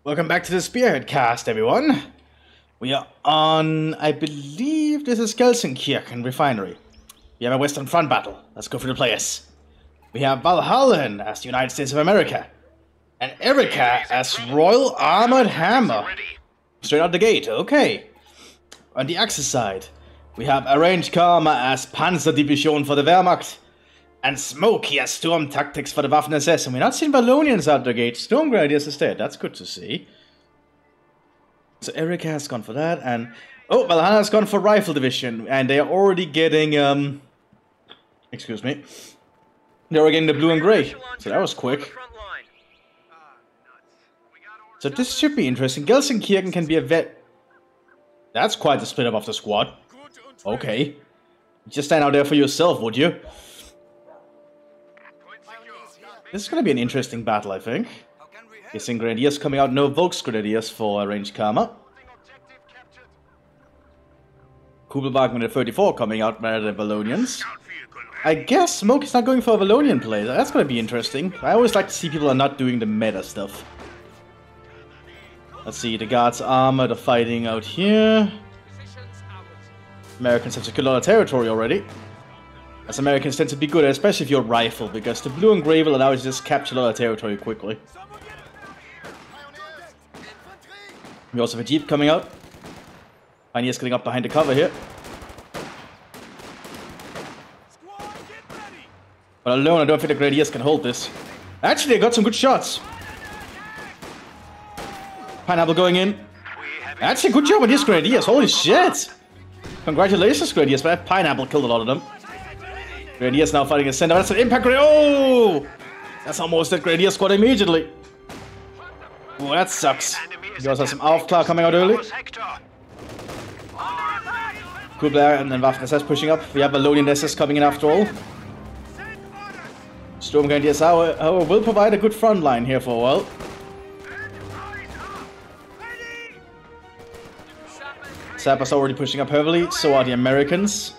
Welcome back to the Spearhead cast, everyone. We are on, I believe this is Gelsenkirchen Refinery. We have a Western Front battle. Let's go through the players. We have Valhalla as the United States of America. And Erika as Royal Armored Hammer. Straight out the gate, okay. On the Axis side, we have Arranged Karma as Panzerdivision for the Wehrmacht. And Smokey as Storm Tactics for the Waffen SS. And we're not seeing Vallonians out the gate. Storm Grenadiers instead. That's good to see. So Erika has gone for that. And oh, Valhalla has gone for Rifle Division. And they are already getting excuse me. They were getting the blue and grey. So that was quick. So this should be interesting. Gelsenkirchen can be a vet. That's quite the split up of the squad. Okay. Just stand out there for yourself, would you? This is going to be an interesting battle, I think. Guessing Grenadiers coming out. No Volks Grenadiers for Arranged Karma. Kubelwagen with a 34 coming out by the Vallonians. I guess Smoke is not going for a Vallonian play. That's going to be interesting. I always like to see people are not doing the meta stuff. Let's see, the Guards Armored are fighting out here. Americans have secured a lot of territory already. As Americans tend to be good, especially if you're rifle, because the blue and grey will allow you to just capture a lot of territory quickly. We also have a Jeep coming out. Pioneers getting up behind the cover here. But alone, I don't think the Grenadiers can hold this. Actually, they got some good shots. Pineapple going in. Actually, good job on these Grenadiers. Holy shit! Congratulations, Grenadiers. But Pineapple killed a lot of them. Grenadiers now fighting in center. That's an impact grenade. Oh! That's almost that Grenadier squad immediately. Oh, that sucks. You also have some Aufklar coming out early. Kubler and then Waffen SS pushing up. We have Vallonian SS coming in after all. Storm Grenadiers, however, will provide a good front line here for a while. Sappers already pushing up heavily. So are the Americans.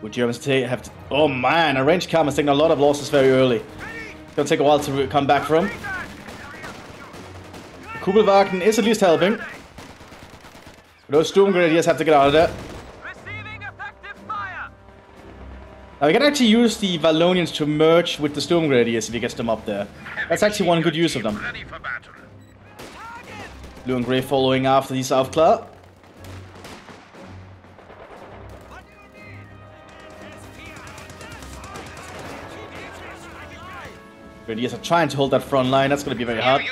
Would Germans have to... Oh man, Arranged Karma is taking a lot of losses very early. It's gonna take a while to come back from. Kubelwagen is at least helping. Those Storm Grenadiers have to get out of there. Now we can actually use the Vallonians to merge with the Storm Grenadiers if he gets them up there. That's actually one good use of them. Blue and Grey following after these Aufklar. Grenadiers are trying to hold that front line. That's going to be very hard.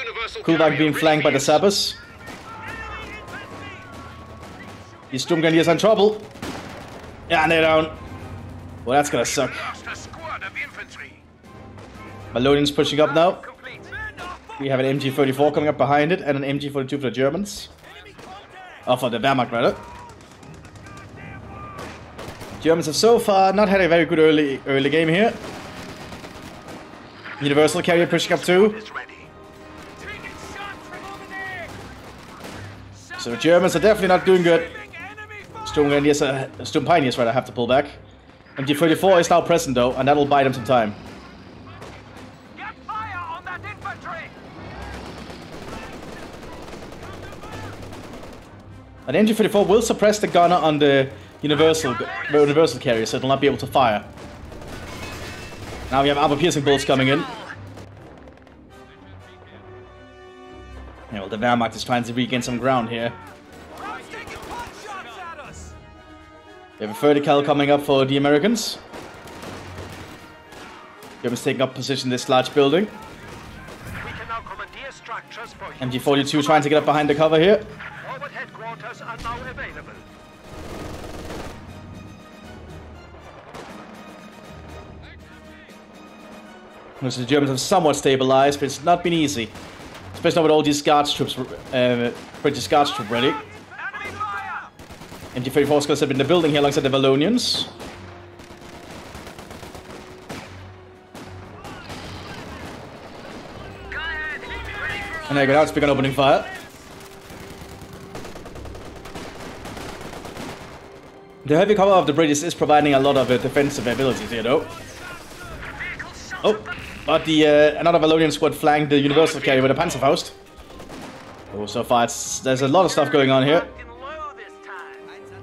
Kubelwagen being flanked by the Sappers. These Storm Grenadiers are in trouble. Yeah, and they're down. Well, that's going to suck. Vallonians pushing up now. We have an MG34 coming up behind it and an MG42 for the Germans. Oh, for the Wehrmacht, rather. Germans have so far not had a very good early game here. Universal carrier pushing up too. So the Germans are definitely not doing good. Storm Pioneers rather have to pull back. MG34 is now present though, and that'll buy them some time. An MG34 will suppress the gunner on the universal carrier, so it'll not be able to fire. Now we have armor-piercing bolts coming in. Yeah, well, the Wehrmacht is trying to regain some ground here. We have a vertical coming up for the Americans. Germans taking up position in this large building. MG42 trying to get up behind the cover here. Headquarters are now available. So the Germans have somewhat stabilized, but it's not been easy. Especially not with all these Guards troops, British Guards troops ready. MG34 is going to step in the building here alongside the Vallonians. And there you go, now it's begun opening fire. The heavy cover of the British is providing a lot of defensive abilities here, though. Oh, But the another Valonian squad flanked the Universal carrier with a Panzerfaust. Oh, so far there's a lot of stuff going on here.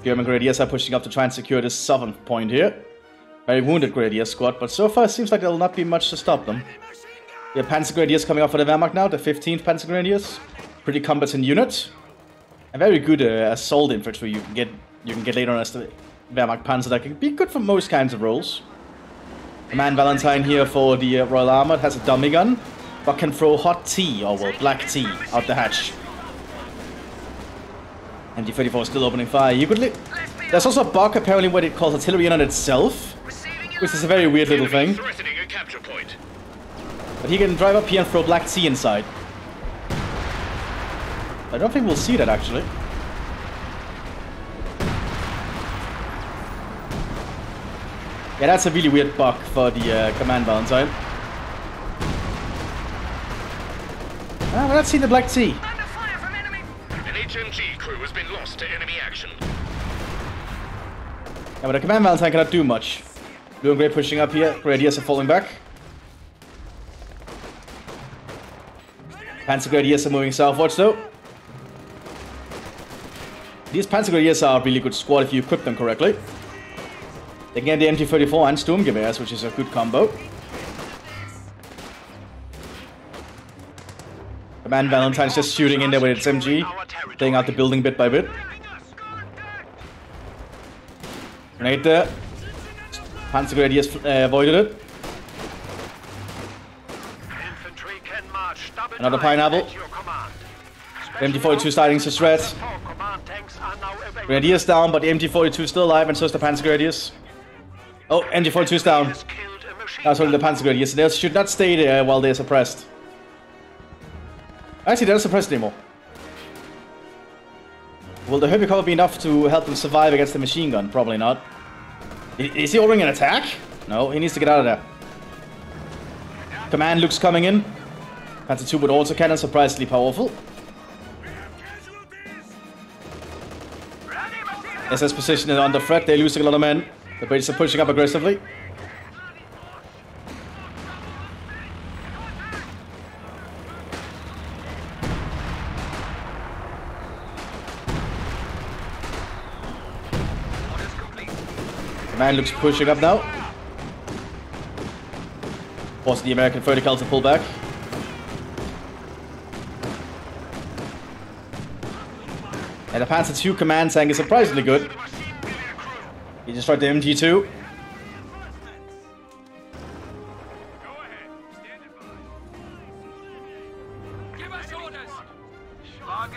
German Grenadiers are pushing up to try and secure this southern point here. Very wounded Grenadier squad, but so far it seems like there will not be much to stop them. We have Panzer Grenadiers coming up for the Wehrmacht now, the 15th Panzer Grenadiers. Pretty competent unit. A very good assault infantry you can get later on as the Wehrmacht Panzer that can be good for most kinds of roles. Command Valentine here for the Royal Armoured has a dummy gun, but can throw hot tea, or well, black tea, out the hatch. MT-34 still opening fire. There's also a bug apparently what it calls artillery on itself, which is a very weird little thing. But he can drive up here and throw black tea inside. I don't think we'll see that actually. Yeah, that's a really weird bug for the Command Valentine. Ah, we're not seeing the black tea. An HMG crew has been lost to enemy action. Yeah, but the Command Valentine cannot do much. Blue and Grey pushing up here. Grenadiers are falling back. Panzer Grenadiers are moving southwards though. These Panzer Grenadiers are a really good squad if you equip them correctly. They can get the MT-34 and Sturmgewehrs, which is a good combo. Command Valentine's just shooting in there with its MG, playing out the building bit by bit. Grenade there. Panzer Grenadiers avoided it. Another pineapple. MT-42 starting to shred. Grenadiers down, but the MT-42 still alive, and so is the Panzer Grenadiers. Oh, MT-42's down. That's only the Panzer Grenadiers. They should not stay there while they're suppressed. Actually, they're not suppressed anymore. Will the heavy cover be enough to help them survive against the machine gun? Probably not. Is he ordering an attack? No, he needs to get out of there. Command Luke's coming in. Panzer II with autocannon, surprisingly powerful. SS position is under threat, they're losing a lot of men. The British are pushing up aggressively. Command looks pushing up now. Forcing the American vertical to pull back. And the Panzer II command tank is surprisingly good. He destroyed the MG2.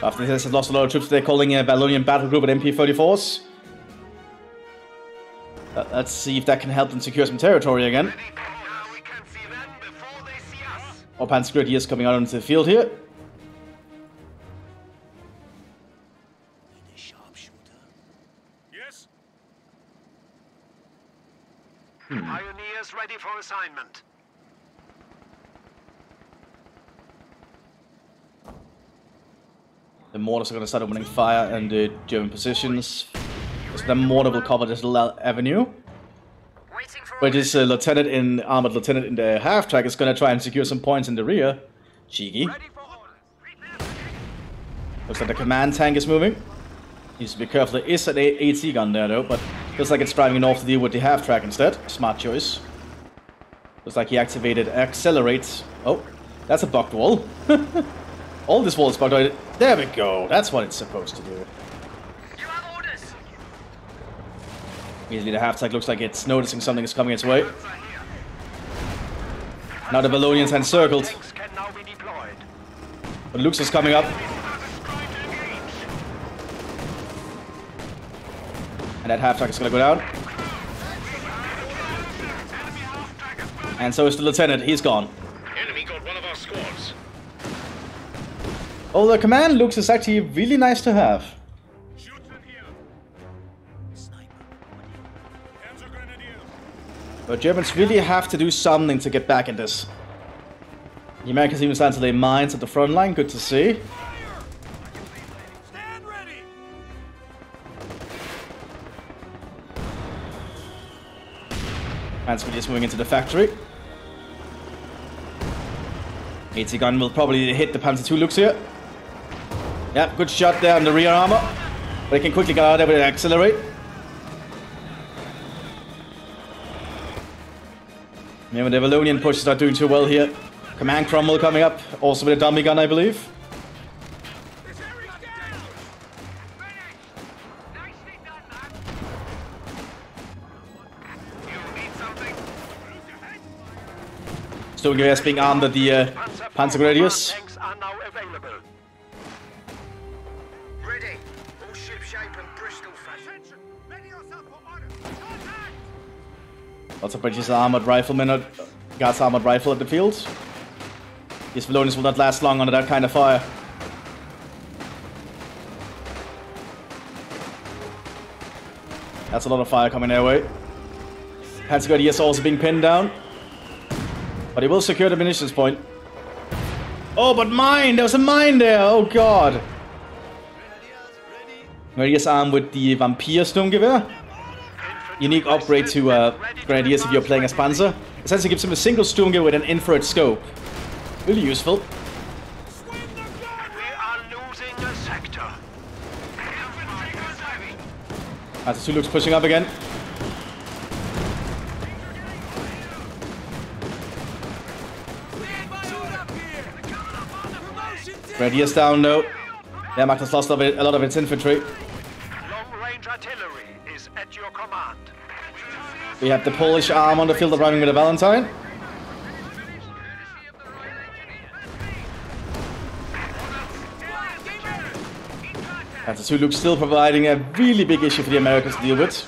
After this has lost a lot of troops, they're calling a Valonian battle group with MP-34s. Let's see if that can help them secure some territory again. More Panzer Grenadiers coming out onto the field here. Pioneers ready for assignment. The mortars are going to start opening fire in the German positions. So the mortar will cover this little avenue. But this armored lieutenant in the half-track is going to try and secure some points in the rear. Cheeky. Looks like the command tank is moving. Needs to be careful. There is an AT gun there though, but looks like it's driving off to deal with the half-track instead. Smart choice. Looks like he activated accelerate. Oh, that's a bugged wall. All this wall is bugged. There we go. That's what it's supposed to do. Immediately the half-track looks like it's noticing something is coming its way. Now the Valonians are encircled. But Lux is coming up. And that half-track is going to go down. And so is the lieutenant. He's gone. Enemy got one of our squads. Oh, the command Lux is actually really nice to have. But Germans really have to do something to get back in this. The Americans even starting to lay mines at the front line. Good to see. Hansford is moving into the factory. AT gun will probably hit the Panzer II looks here. Yeah, good shot there on the rear armor. But it can quickly get out there with an accelerate. Maybe the Valonian push is not doing too well here. Command Cromwell coming up, also with a dummy gun, I believe. Sturmgewehr being armed at the Panzergrenadiers. Lots of British armored riflemen, Guards armored rifle at the field. These Valonians will not last long under that kind of fire. That's a lot of fire coming their way. Panzergrenadiers also being pinned down. But he will secure the munitions point. Oh, but mine! There was a mine there! Oh god! Grenadiers armed with the Vampire Sturmgewehr. Unique upgrade to Grenadiers if you're playing as Panzer. Essentially gives him a single Sturmgewehr with an infrared scope. Really useful. We are losing a sector. As the Zuluk's pushing up again. Grenadiers down though. Yeah, Mac has lost a lot of its infantry. Long-range artillery is at your command. We have the Polish arm on the field arriving with a Valentine. And the Zuluk's still providing a really big issue for the Americans to deal with.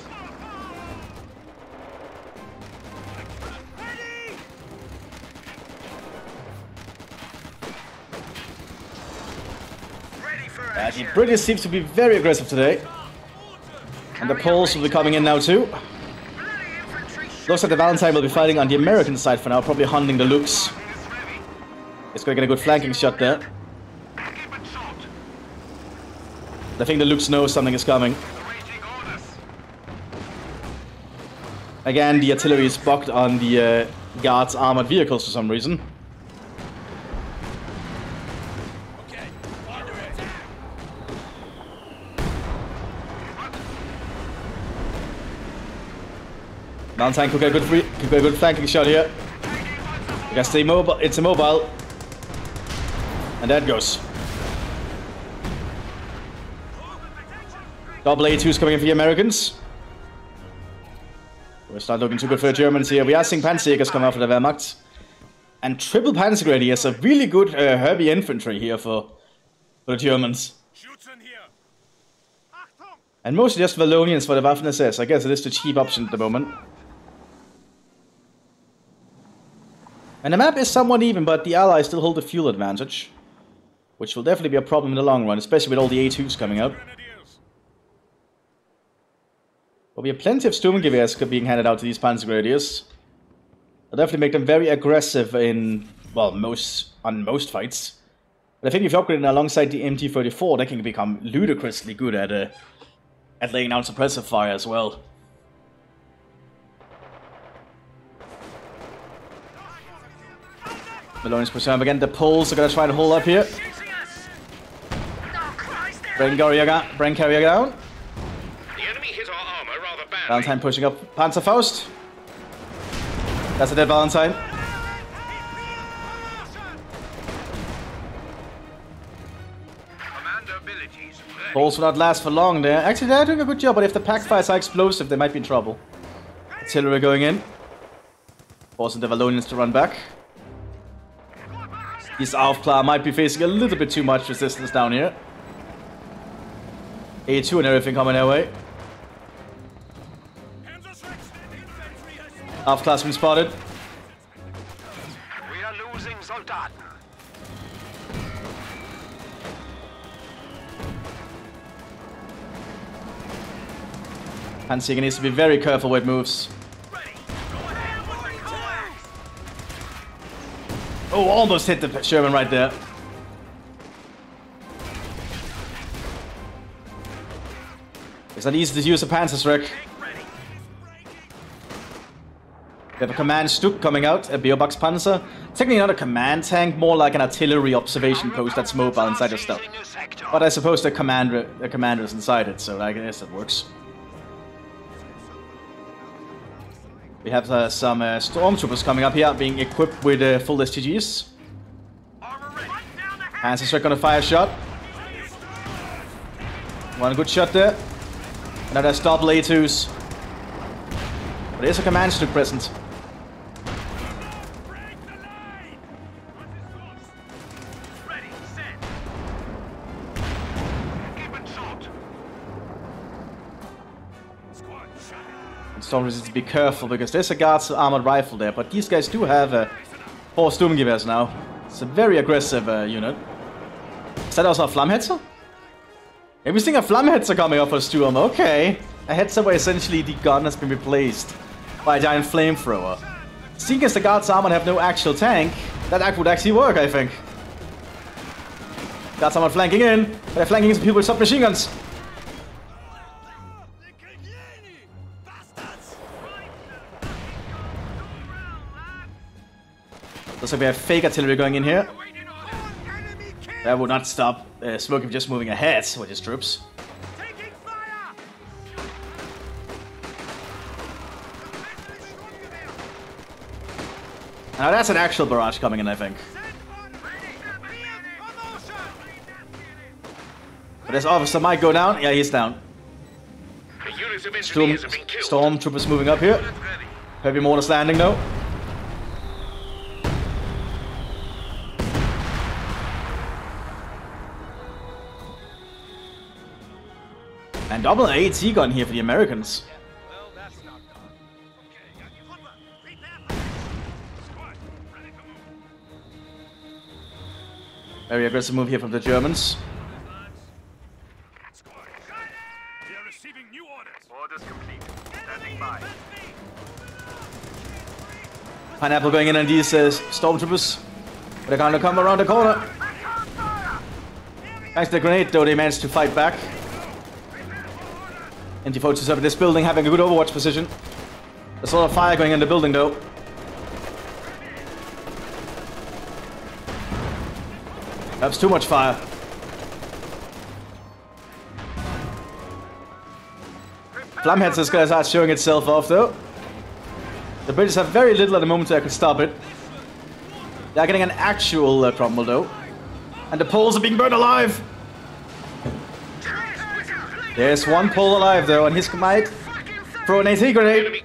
The British seems to be very aggressive today. And the Poles will be coming in now too. Looks like the Valentine will be fighting on the American side for now, probably hunting the Lukes. It's going to get a good flanking shot there. I think the Lukes know something is coming. Again, the artillery is bugged on the Guards' armored vehicles for some reason. Valentine could get a good flanking shot here. I guess it's immobile. And that goes. Double A2s coming in for the Americans. It's not looking too good for the Germans here. We are seeing Panzerjägers come out for the Wehrmacht. And triple Panzergrenadiers, a really good heavy infantry here for the Germans. And mostly just Valonians for the Waffen SS. I guess it is the cheap option at the moment. And the map is somewhat even, but the Allies still hold the fuel advantage. Which will definitely be a problem in the long run, especially with all the A2s coming out. But we have plenty of Sturmgewehrs being handed out to these Panzergrenadiers. They'll definitely make them very aggressive in, well, on most fights. But I think if you upgrade it alongside the MT-34, they can become ludicrously good at laying down suppressive fire as well. Maloney's pushing up again. The Poles are going to try to hold up here. Brain carrier down. The enemy hit our armor rather badly. Valentine pushing up Panzerfaust. That's a dead Valentine. Poles will not last for long there. Actually, they're doing a good job, but if the pack fires are explosive, they might be in trouble. Artillery going in. Forcing the Valonians to run back. These Aufklar might be facing a little bit too much resistance down here. A2 and everything coming their way. Aufklar's been spotted. We are losing Soldaten. Panzerjäger needs to be very careful with moves. Oh, almost hit the Sherman right there. It's not easy to use a Panzerschreck. We have a command Stuk coming out, a Beerbox Panzer. Technically not a command tank, more like an artillery observation post that's mobile inside the stuff. But I suppose the commander is inside it, so I guess that works. We have some stormtroopers coming up here, being equipped with full STGs. Panzer's gonna fire a shot. One good shot there. Another double A2s. But there's a command Stuk present. Stormtroopers need to be careful because there's a guard's armored rifle there, but these guys do have 4 Sturmgewehrs now. It's a very aggressive unit. Is that also a Flammhetzer? Maybe seeing a Flammhetzer coming off a Sturm. Okay. A Hetzer where essentially the gun has been replaced by a giant flamethrower. Seeing as the guard's armor have no actual tank, that would actually work, I think. Got someone flanking in, but they're flanking some people with submachine guns. Looks like we have fake artillery going in here. That would not stop Smoky from just moving ahead with his troops. Now that's an actual barrage coming in, I think. But this officer might go down. Yeah, he's down. Stormtroopers moving up here. Heavy mortars landing though. And double AT gun here for the Americans. Very aggressive move here from the Germans. We are receiving new orders. Orders complete. Standing by. Pineapple going in on these stormtroopers. They're gonna come around the corner. Thanks to the grenade though, they managed to fight back. MT-47 up in this building, having a good overwatch position. There's a lot of fire going in the building though. That's too much fire. Flammhetzer is going to start showing itself off though. The British have very little at the moment so I can stop it. They're getting an actual crumble though. And the Poles are being burned alive! There's one Pole alive though, and his might throw an AT grenade.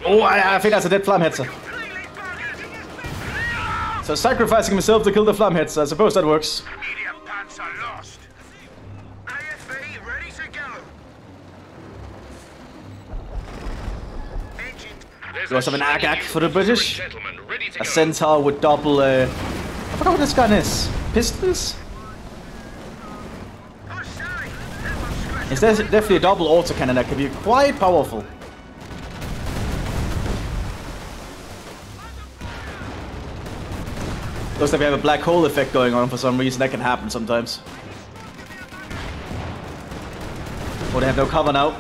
Oh, I think that's a dead Flammhetzer. So sacrificing himself to kill the Flammhetzer, I suppose that works. Medium panzer lost. AFV ready to go. We also have an AGAC for the British. A Centaur with double, I forgot what this gun is. Pistols? It's definitely a double autocannon that can be quite powerful. Looks like we have a black hole effect going on for some reason. That can happen sometimes. Oh, they have no cover now.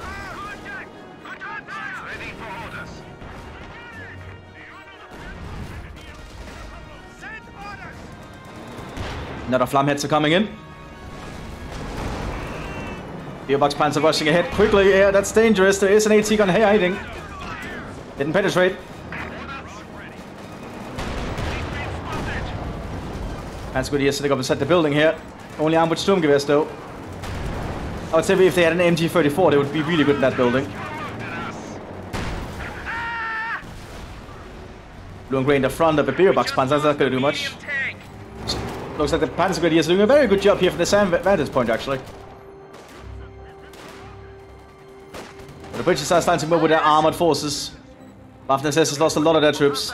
Another Flammhetzer coming in. Beerbox Panzer rushing ahead quickly. Yeah, that's dangerous. There is an AT gun hiding. Didn't penetrate. Panzer Grenadiers sitting up inside the building here. Only armed with Sturmgewehrs though. I would say if they had an MG34, they would be really good in that building. Blue and grey in the front of the Beerbox Panzer. That's not going to do much. Looks like the Panzer Grenadiers are doing a very good job here from the vantage point actually. The British are starting to move with their armored forces. Mthis has lost a lot of their troops.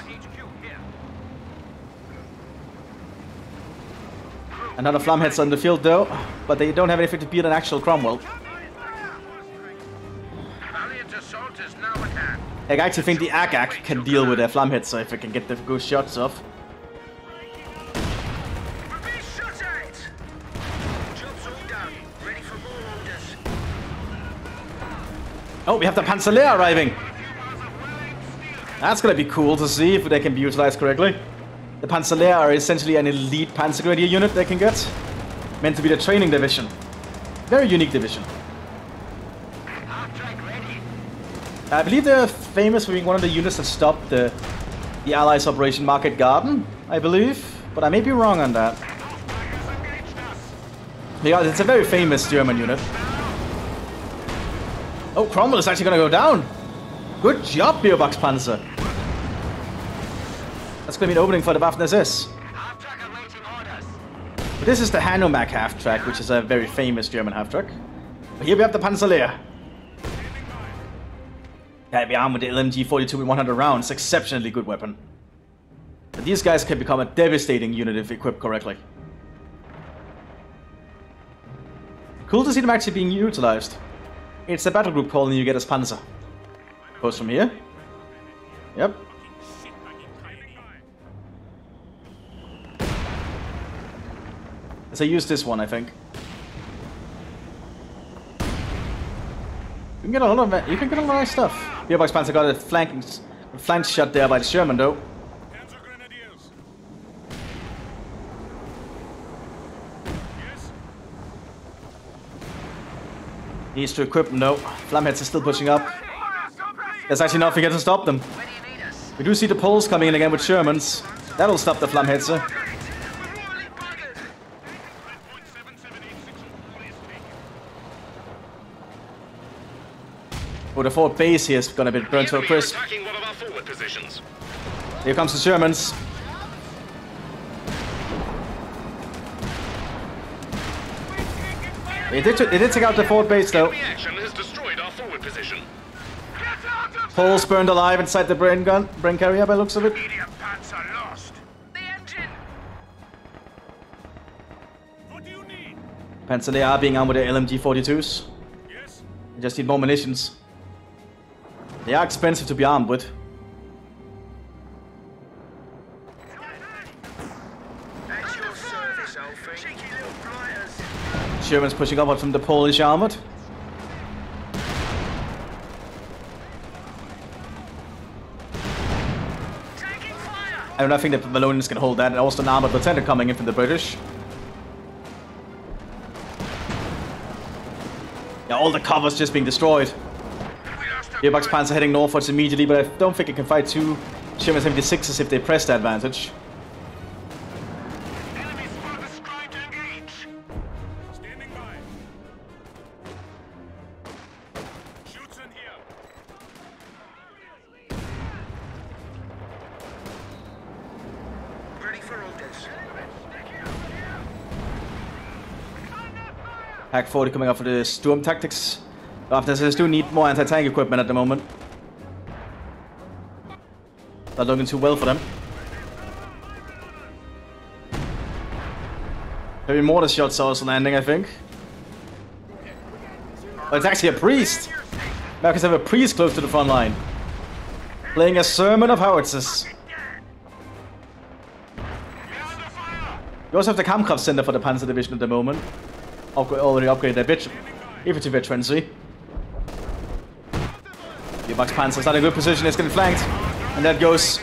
Another Flammhetzer on the field though, but they don't have anything to beat an actual Cromwell. I actually think the AGAC can deal with their Flammhetzer if it can get the good shots off. Oh, we have the Panzer Lehr arriving. That's gonna be cool to see if they can be utilized correctly. The Panzerlehr are essentially an elite Panzergrenadier unit they can get. Meant to be the training division. Very unique division. I believe they're famous for being one of the units that stopped the Allies' Operation Market Garden, I believe. But I may be wrong on that. Yeah, it's a very famous German unit. Oh, Cromwell is actually gonna go down. Good job, Beerbox Panzer. That's gonna be an opening for the Waffen-SS. But this is the Hanomag half-track, which is a very famous German half-track. But here we have the Panzerlehr. Heavy armed with the LMG-42 with 100 rounds. Exceptionally good weapon. But these guys can become a devastating unit if equipped correctly. Cool to see them actually being utilized. It's a battle group calling you get as Panzer. Goes from here. Yep. So I use this one, I think. You can get a lot of nice stuff. Beerbox Panzer got a flank shot there by the Sherman though. Needs to equip them though. Flamheads are still pushing up. There's actually nothing here to stop them. We do see the Poles coming in again with Shermans. That'll stop the Flamheads. Oh, the forward base here is gonna be burnt to a crisp. Here comes the Shermans. They did take out the forward base though. Poles burned alive inside the brain carrier by looks of it. Panzerlehr are being armed with the LMG-42s. They just need more munitions. They are expensive to be armed with. Sherman's pushing up from the Polish armored. I don't think the Valonians can hold that, and also an armored lieutenant coming in from the British. Yeah, all the cover's just being destroyed. Beerbox Panzer heading northwards immediately, but I don't think it can fight two Sherman 76s if they press the advantage. Pack 40 coming up for the Sturm Tactics. Waffen-SS do need more anti-tank equipment at the moment. Not looking too well for them. Heavy mortar shots are also landing, I think. Oh, it's actually a priest! Americans have a priest close to the front line. Playing a sermon of howitzers. You also have the Kampfkraft Center for the Panzer Division at the moment. Already upgraded their infantry veterancy. Beerbox Panzer's not in a good position, it's getting flanked. And that goes.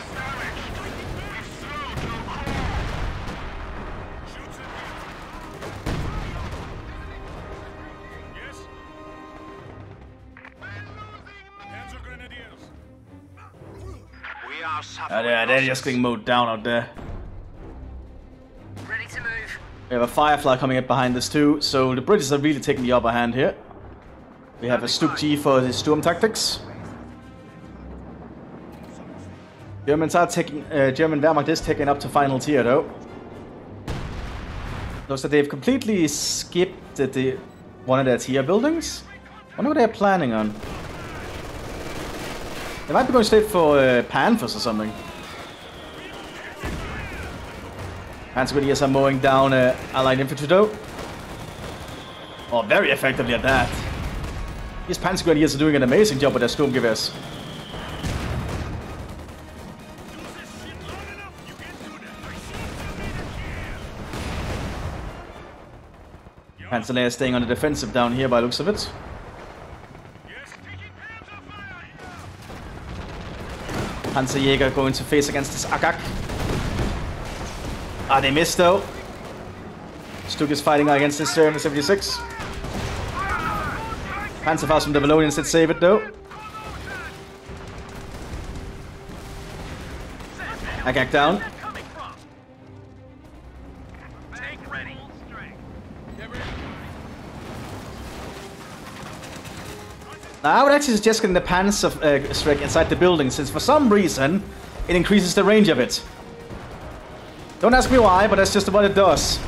They're just getting mowed down out there. Ready to move. We have a Firefly coming up behind us too, so the British are really taking the upper hand here. We have a Stuk G for the Sturm Tactics. Germans are taking, German Wehrmacht is taking up to final tier though. Looks that they've completely skipped one of their tier buildings. I wonder what they're planning on. They might be going straight for Panthers or something. Panzer are mowing down Allied infantry though. Oh, very effectively at that. These Panzer Grenadiers are doing an amazing job with their Sturmgewehrs. Panzerlehr is staying on the defensive down here by looks of it. Panzerjäger going to face against this Agak. Ah, they missed though. Stuk is fighting against this 76. Panzerfaust from the Valonians did save it though. Agak down. Now, I would actually suggest getting the Panzer strike inside the building, since for some reason it increases the range of it. Don't ask me why, but that's just what it does.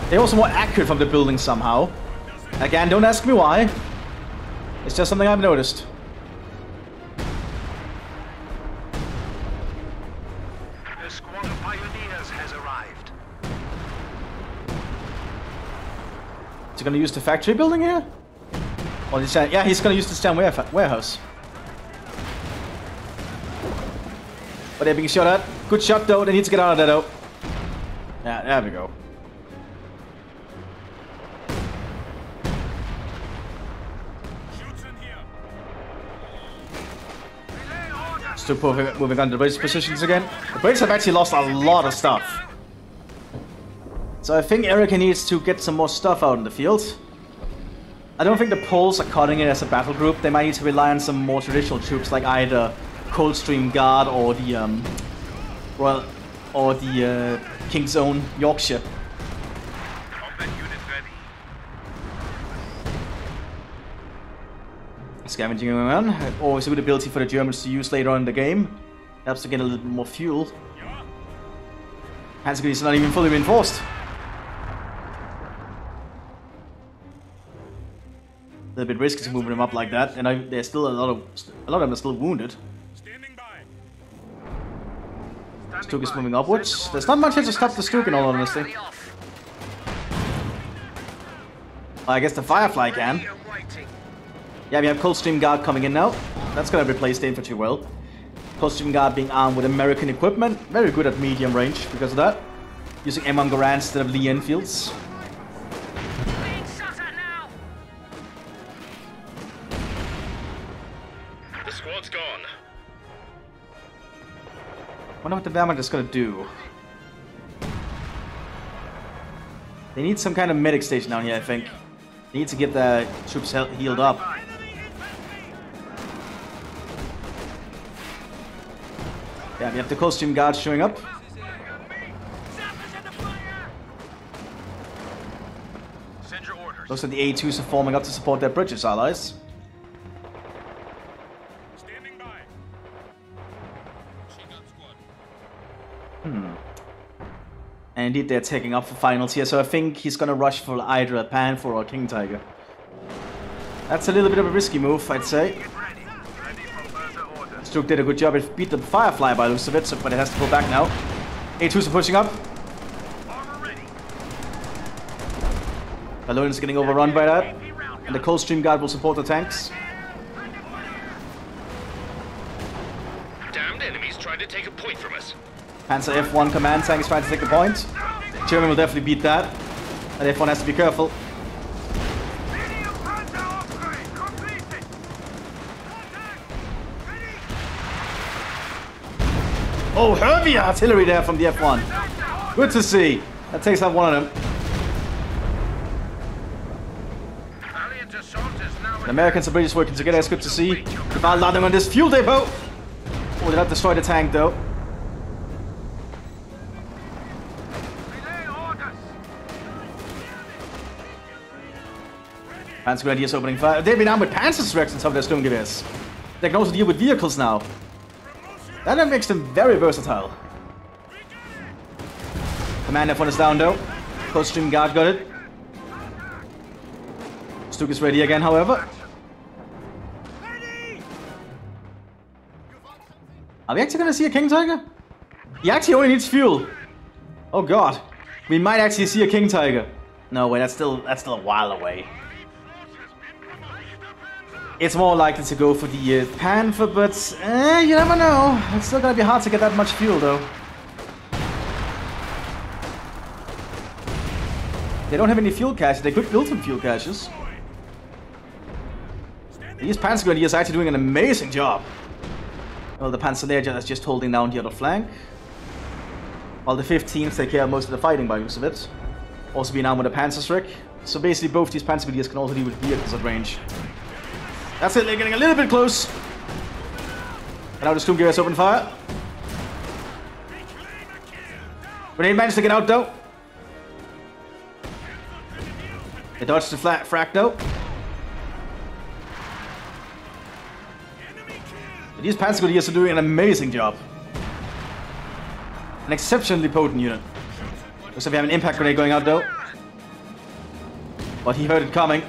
They're also more accurate from the building somehow. Again, don't ask me why. It's just something I've noticed. The squad of pioneers has arrived. Is he gonna use the factory building here? Or yeah, he's gonna use the stand warehouse. But they're being shot at. Good shot though, they need to get out of that though. Yeah, there we go. Still moving on to the British positions again. The Brits have actually lost a lot of stuff. So I think Erica needs to get some more stuff out in the field. I don't think the Poles are cutting it as a battle group. They might need to rely on some more traditional troops like either Coldstream Guard or the Royal or the King's Own Yorkshire. Combat unit ready. Scavenging going on. Always a good ability for the Germans to use later on in the game. Helps to get a little bit more fuel. Panzer is not even fully reinforced. A little bit risky to move them up like that, and there's still a lot of them are still wounded. Stuk is moving upwards. There's not much here to stop the Stuk in all honesty. I guess the Firefly can. Yeah, we have Coldstream Guard coming in now. That's gonna replace the infantry well. Coldstream Guard being armed with American equipment, very good at medium range because of that. Using M1 Garand instead of Lee Enfields. Squad's gone. Wonder what the Wehrmacht is gonna do. They need some kind of medic station down here, I think. They need to get the troops healed up. Yeah, we have the Coldstream Guard showing up. Send your orders. Looks like the A2s are forming up to support their British allies. And indeed, they're taking up for finals here, so I think he's gonna rush for either a Panther or a King Tiger. That's a little bit of a risky move, I'd say. Stuk did a good job. It beat the Firefly by the looks of it, but it has to pull back now. A2s are pushing up. Valonian is getting overrun by that. And the Coldstream Guard will support the tanks. Damned enemies trying to take a point from us. Panzer F1 command tank is trying to take the point. German will definitely beat that. And F1 has to be careful. Oh, heavy artillery there from the F1. Good to see. That takes out one of them. The Americans and British working together. It's good to see. Without landing on this fuel depot. Oh, they not destroy the tank though. Panzer Grenadiers opening fire. They've been armed with Panzerschrecks and some of their Sturmgewehrs. They can also deal with vehicles now. That makes them very versatile. Command F1 is down though. Coldstream Guard got it. Stuk is ready again, however. Are we actually gonna see a King Tiger? He actually only needs fuel. Oh god. We might actually see a King Tiger. No way, that's still a while away. It's more likely to go for the Panther, but you never know. It's still gonna be hard to get that much fuel, though. They don't have any fuel caches. They could build some fuel caches. These Panzer Grenadiers are actually doing an amazing job. Well, the Panzer is just holding down the other flank. While the 15th take care of most of the fighting by use of it. Also being armed with a Panzerstrick. So basically both these Panzergrenadiers can also deal with vehicles at range. That's it, they're getting a little bit close. And now the Sturmgewehr open fire. Grenade managed to get out though. They dodged the frag though. These Panzergrenadiers are doing an amazing job. An exceptionally potent unit. Looks like we have an impact grenade going out though. But he heard it coming.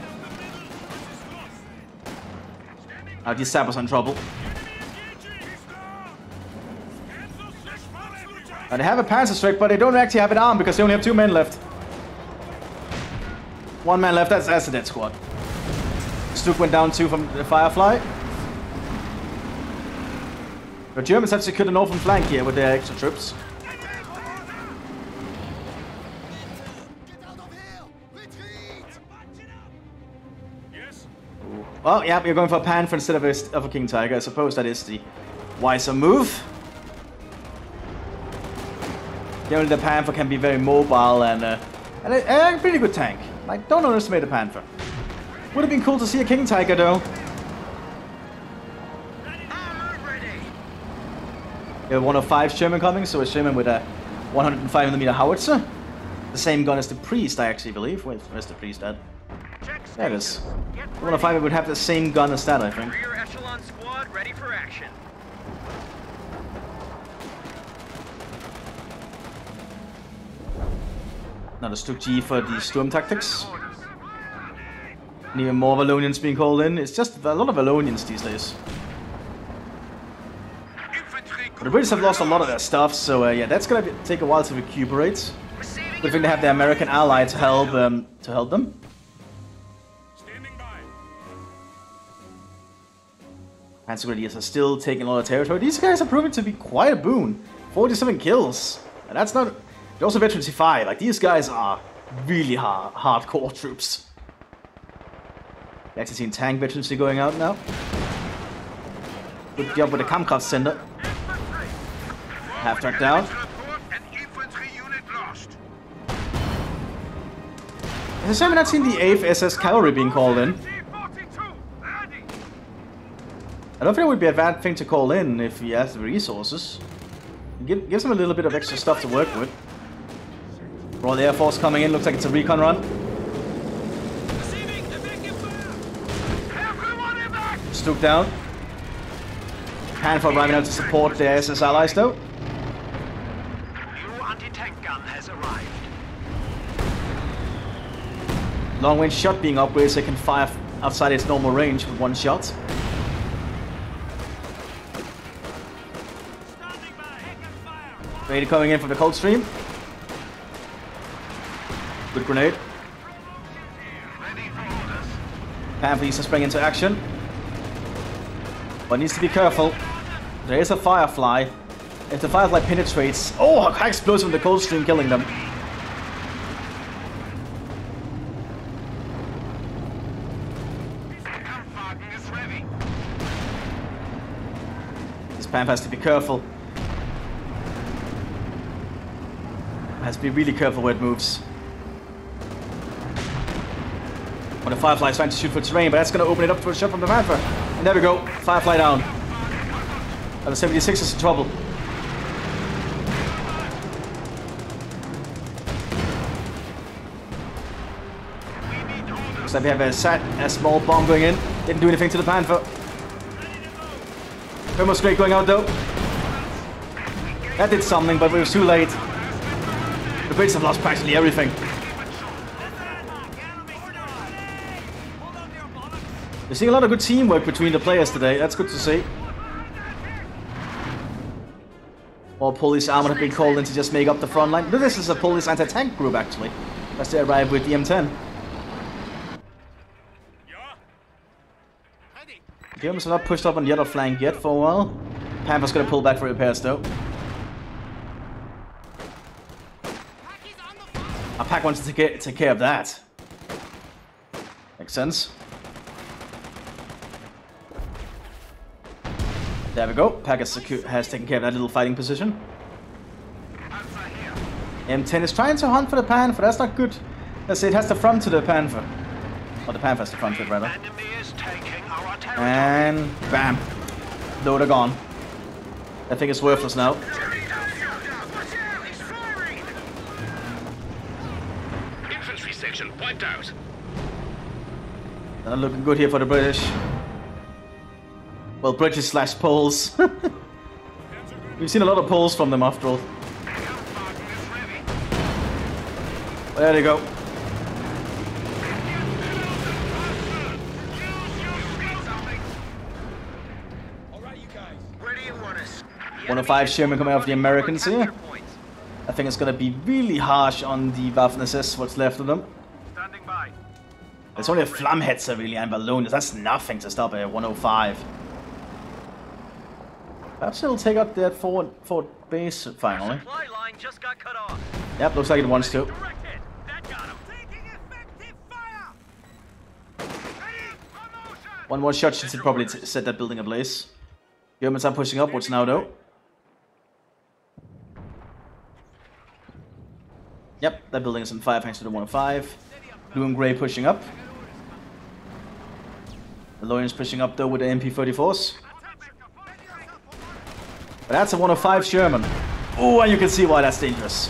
Now these sappers are in trouble. Now they have a Panzerstrike, but they don't actually have it armed because they only have 2 men left. 1 man left, that's a dead squad. Stuk went down 2 from the Firefly. The Germans have secured the northern flank here with their extra troops. Well, yeah, we're going for a Panther instead of a King Tiger. I suppose that is the wiser move. Generally, the Panther can be very mobile and a pretty good tank. Like, don't underestimate the Panther. Would have been cool to see a King Tiger, though. We have 105 Sherman coming, so a Sherman with a 105mm howitzer. The same gun as the Priest, I actually believe. Where's the Priest at? There it is. 105 would have the same gun as that, I think. Rear echelon squad ready for action. Now the Stuk G for the Storm tactics. And even more Vallonians being called in. It's just a lot of Vallonians these days. But the British have lost a lot of their stuff, so yeah, that's gonna take a while to recuperate. Good thing they have the American ally to help them. Panzergrenadiers are still taking a lot of territory. These guys are proving to be quite a boon. 47 kills. And that's not... They're also veteran C5. Like, these guys are really hardcore troops. We've actually seen tank veterancy going out now. Good job with the Kampfkraftcenter. Half track down. As I have not seen the 8th SS Cavalry being called in. I don't think it would be a bad thing to call in if he has the resources. Gives him a little bit of extra stuff to work with. Royal Air Force coming in, looks like it's a recon run. Stuk down. Panther arriving out to support their SS allies though. New anti-tank gun has arrived. Long range shot being upgraded so it can fire outside its normal range with 1 shot. Grenade coming in from the Coldstream. Good grenade. Panther needs to spring into action. But needs to be careful. There is a Firefly. If the Firefly penetrates... Oh, high explosive with the Coldstream killing them. This Panther has to be careful. Has to be really careful where it moves. Well, the Firefly is trying to shoot for terrain, but that's going to open it up for a shot from the Panther. And there we go. Firefly down. But the 76 is in trouble. Looks like we have a small bomb going in. Didn't do anything to the Panther. Thermal straight going out though. That did something, but it was too late. The Brits have lost practically everything. We're seeing a lot of good teamwork between the players today. That's good to see. More police armor have been called in to just make up the front line. This is a police anti-tank group actually. As they arrive with the M10. The Germans are not pushed up on the other flank yet for a while. Panther's gonna pull back for repairs though. Our pack wants to take care of that. Makes sense. There we go. Pack has taken care of that little fighting position. M10 is trying to hunt for the Panther. That's not good. Let's say it has the front to the Panther. Or the Panther has the front to it, rather. And bam. Loader gone. That thing is worthless now. Infantry section wiped out. Not looking good here for the British. Well, British / Poles. We've seen a lot of Poles from them after all. Well, there they go. Alright, you guys. Where do you want us? 105 Sherman coming off the Americans here. I think it's gonna be really harsh on the Waffen-SS, what's left of them. Standing by. There's only a Flammhetzer really and balloons. That's nothing to stop a 105. Perhaps it'll take out that forward base finally. Supply line just got cut off. Yep, looks like it wants to. Direct hit. That got him. Taking effective fire. Ready for motion. One more shot should probably set that building ablaze. Germans are pushing upwards now though. Yep, that building is on fire thanks to the 105. Blue and grey pushing up. The Lions pushing up though with the MP34s. But that's a 105 Sherman. Oh, and you can see why that's dangerous.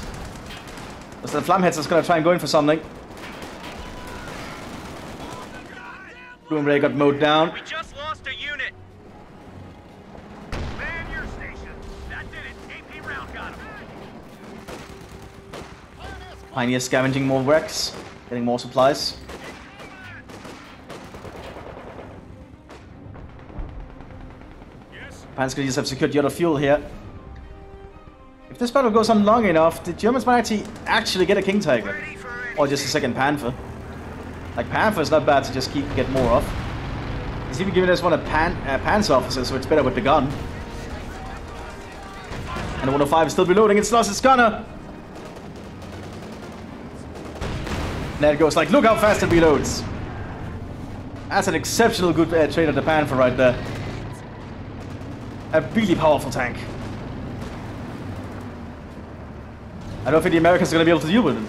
Because the Flammhetzer going to try and go in for something. Blue and grey got mowed down. We just lost a unit. Man your station. That did it. AP round got him. Pioneer scavenging more wrecks, getting more supplies. Panzergrenadiers have secured the other fuel here. If this battle goes on long enough, the Germans might actually get a King Tiger. Or just a second Panther. Like, Panther is not bad to just get more of. He's even giving us one of Panzer officers, so it's better with the gun. And the 105 is still reloading, it's lost its gunner! And there it goes, like, look how fast it reloads! That's an exceptional good trade of the Panther right there. A really powerful tank. I don't think the Americans are going to be able to deal with it.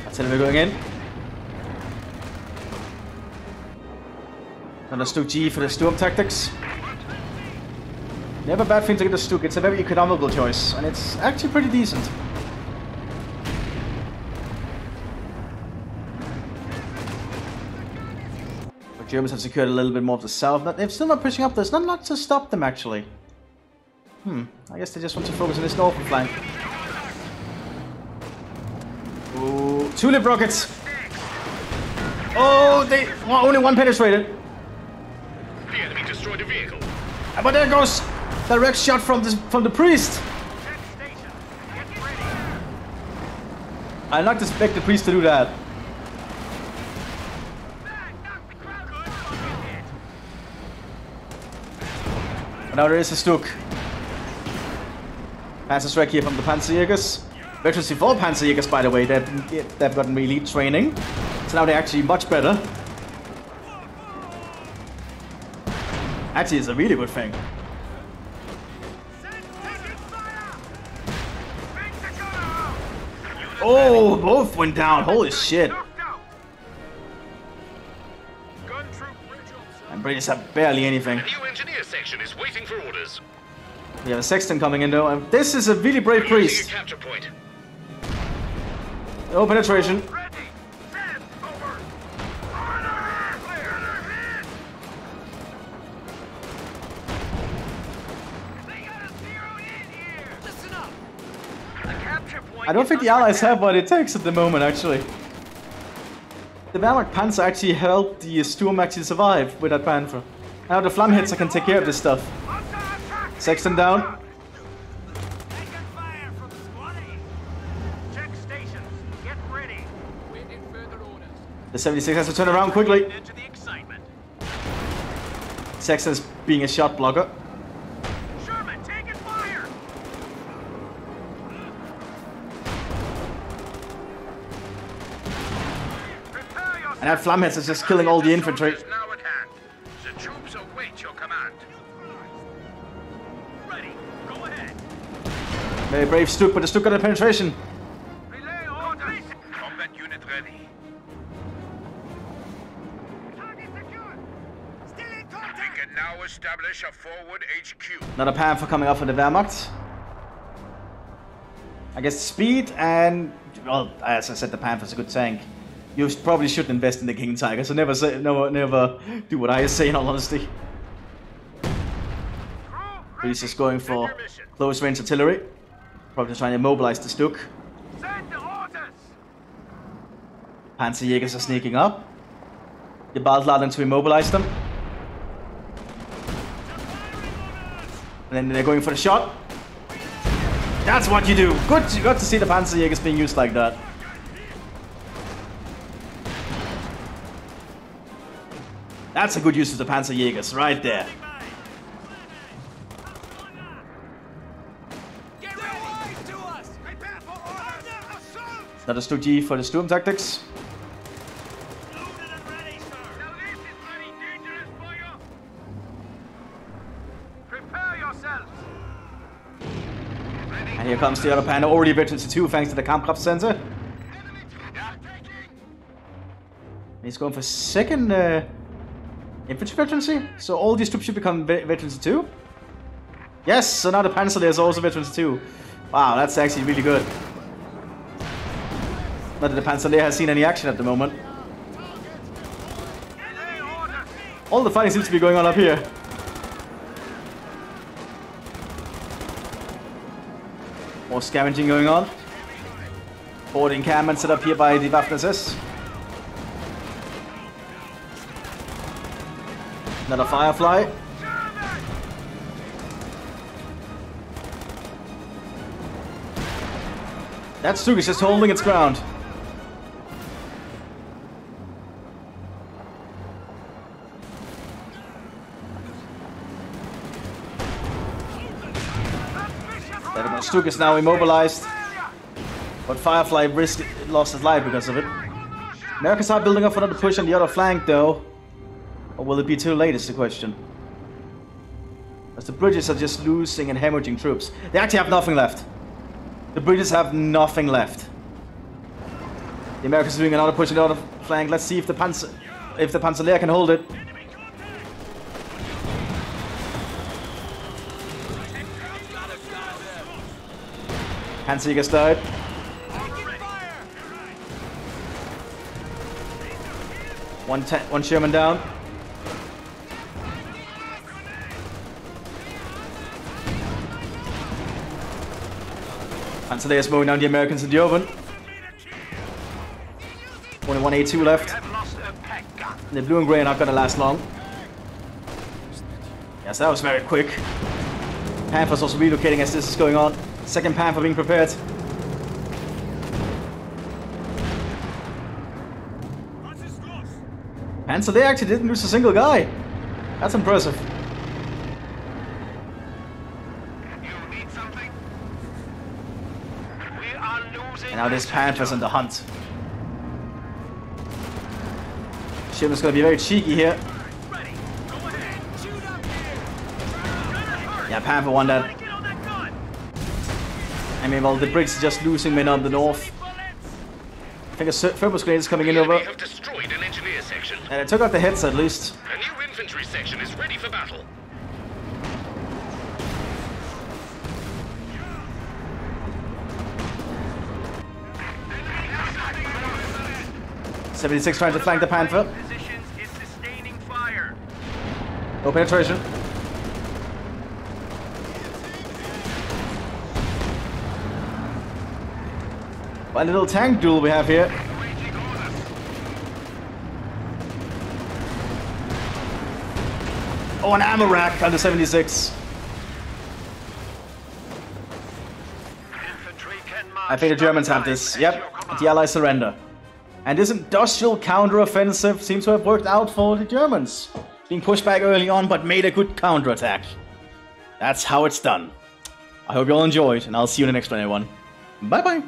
That's it, we're going in. Another Stuke G for the Storm tactics. Never a bad thing to get a Stuke, it's a very economical choice, and it's actually pretty decent. Germans have secured a little bit more of the south. They're still not pushing up. There's not a lot to stop them, actually. I guess they just want to focus on this northern flank. Ooh, tulip rockets! Oh, only one penetrated. The enemy destroyed a vehicle. But there goes direct shot from the priest. I not expect the priest to do that. But now there is a Stuke. Panzer strike here from the Panzerjägers. Veterans before Panzerjägers, by the way, they've gotten elite training. So now they're actually much better. Actually, it's a really good thing. Oh, both went down. Holy shit. And British have barely anything. A new engineer section is waiting for orders. We have a Sexton coming in though, and this is a really brave priest. Capture point. No penetration. I don't think the Allies have what it takes at the moment, actually. The Wehrmacht Panzer actually helped the Sturm actually survive with that Panther. Now the Flammhetzer can take care of this stuff. Sexton down. The 76 has to turn around quickly. Sexton's being a shot blocker. And that Flamheads is just killing all the infantry. Now at hand. The troops await your command. Ready. Go ahead. Very brave Stuk, but the Stuk got a penetration. Relay orders. Combat unit ready. Target secure. Still in We contact. can now establish a forward HQ. Another Panther coming up for the Wehrmacht. I guess speed and, well, as I said, the Panther's a good tank. You probably should invest in the King Tiger, so never do what I say in all honesty. He's just going for close range artillery. Probably trying to immobilize the Stuk. Send the orders. Panzerjägers are sneaking up. The Baldladen to immobilize them. And then they're going for the shot. That's what you do. Good to see the Panzerjägers being used like that. That's a good use of the Panzerjägers right there. Get ready to us. Prepare for order. Assault. Another Stuk G for the Sturm tactics. Loaded and ready, sir. Now this is very dangerous for you. Prepare yourselves. And here comes the other Panther, already veteran to 2 thanks to the Kampfkraft sensor. He's going for second infantry veterancy, so all these troops should become veterans 2. Yes, so now the Panzer is also veterans 2. Wow, that's actually really good. Not that the Panzer has seen any action at the moment. All the fighting seems to be going on up here. More scavenging going on. Forward encampment set up here by the Waffen-SS. Another Firefly. That Stuk is just holding its ground. That Stuk is now immobilized. But Firefly lost his life because of it. Americans are building up for another push on the other flank though. Or will it be too late is the question. As the British are just losing and hemorrhaging troops. They actually have nothing left. The British have nothing left. The Americans are doing another push on the other flank. Let's see if the Panzerlehr can hold it. Panzerjäger died. One Sherman down. Panzerlehr is mowing down the Americans in the oven. Only one A2 left. The blue and grey are not gonna last long. Yes, that was very quick. Panther's also relocating as this is going on. Second Panther being prepared. Panzerlehr actually didn't lose a single guy. That's impressive. And now this Panther's in the hunt. Sherman's gonna be very cheeky here. Yeah, Panther won that. I mean, well, the Brits are just losing men on the north. I think a Phobos grenade is coming in over. Have destroyed an engineer section. And it took out the hits at least. A new infantry section is ready for battle. .76 trying to flank the Panther. Positions is sustaining fire. No penetration. What a little tank duel we have here. Oh, an ammo rack under 76. I think the Germans have this. Yep, the Allies surrender. And this industrial counter-offensive seems to have worked out for the Germans. Being pushed back early on, but made a good counterattack. That's how it's done. I hope you all enjoyed, and I'll see you in the next one, everyone. Bye-bye.